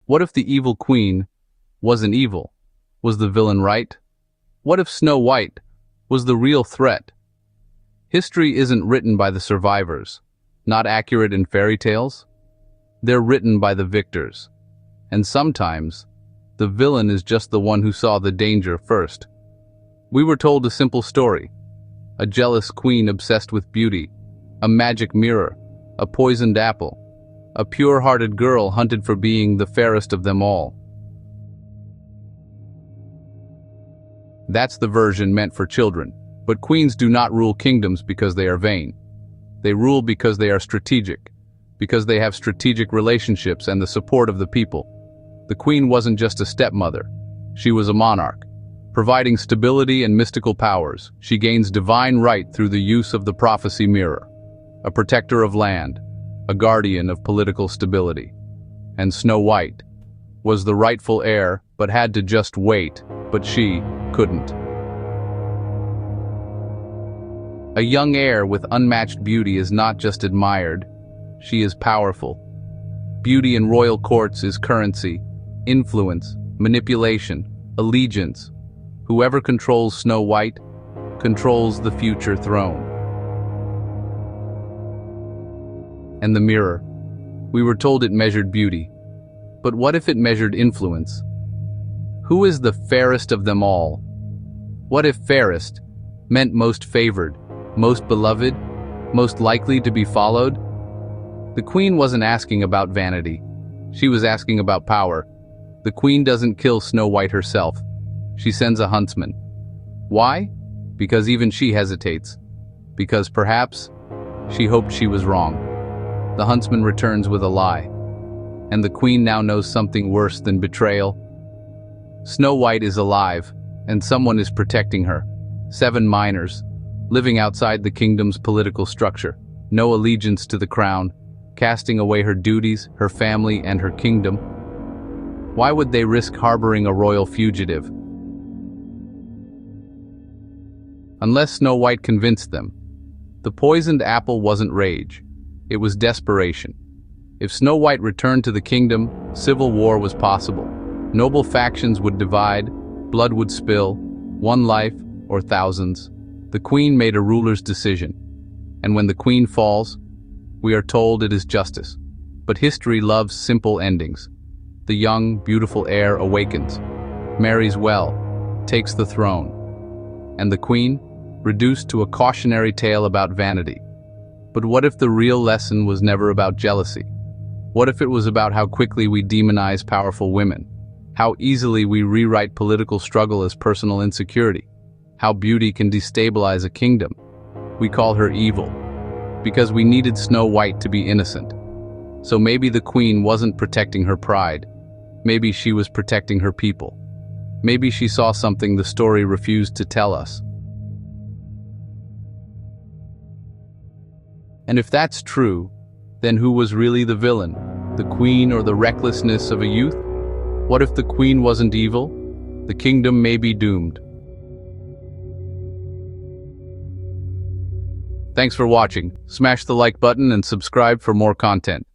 What if the evil queen wasn't evil? Was the villain right? What if Snow White was the real threat? History isn't written by the survivors, not accurate in fairy tales. They're written by the victors. And sometimes, the villain is just the one who saw the danger first. We were told a simple story. A jealous queen obsessed with beauty, a magic mirror, a poisoned apple, a pure-hearted girl hunted for being the fairest of them all. That's the version meant for children. But queens do not rule kingdoms because they are vain. They rule because they are strategic, because they have strategic relationships and the support of the people. The queen wasn't just a stepmother. She was a monarch. Providing stability and mystical powers, she gains divine right through the use of the prophecy mirror. A protector of land, a guardian of political stability. And Snow White was the rightful heir, but had to just wait, but she couldn't. A young heir with unmatched beauty is not just admired, she is powerful. Beauty in royal courts is currency, influence, manipulation, allegiance. Whoever controls Snow White controls the future throne. And the mirror. We were told it measured beauty. But what if it measured influence? Who is the fairest of them all? What if fairest meant most favored, most beloved, most likely to be followed? The queen wasn't asking about vanity. She was asking about power. The queen doesn't kill Snow White herself. She sends a huntsman. Why? Because even she hesitates. Because perhaps she hoped she was wrong. The huntsman returns with a lie. And the queen now knows something worse than betrayal. Snow White is alive, and someone is protecting her. 7 minors, living outside the kingdom's political structure, no allegiance to the crown, casting away her duties, her family, and her kingdom. Why would they risk harboring a royal fugitive? Unless Snow White convinced them. The poisoned apple wasn't rage. It was desperation. If Snow White returned to the kingdom, civil war was possible. Noble factions would divide, blood would spill, one life or thousands. The queen made a ruler's decision. And when the queen falls, we are told it is justice. But history loves simple endings. The young, beautiful heir awakens, marries well, takes the throne. And the queen, reduced to a cautionary tale about vanity. But what if the real lesson was never about jealousy? What if it was about how quickly we demonize powerful women? How easily we rewrite political struggle as personal insecurity? How beauty can destabilize a kingdom? We call her evil, because we needed Snow White to be innocent. So maybe the queen wasn't protecting her pride. Maybe she was protecting her people. Maybe she saw something the story refused to tell us. And if that's true, then who was really the villain? The queen or the recklessness of a youth? What if the queen wasn't evil? The kingdom may be doomed. Thanks for watching. Smash the like button and subscribe for more content.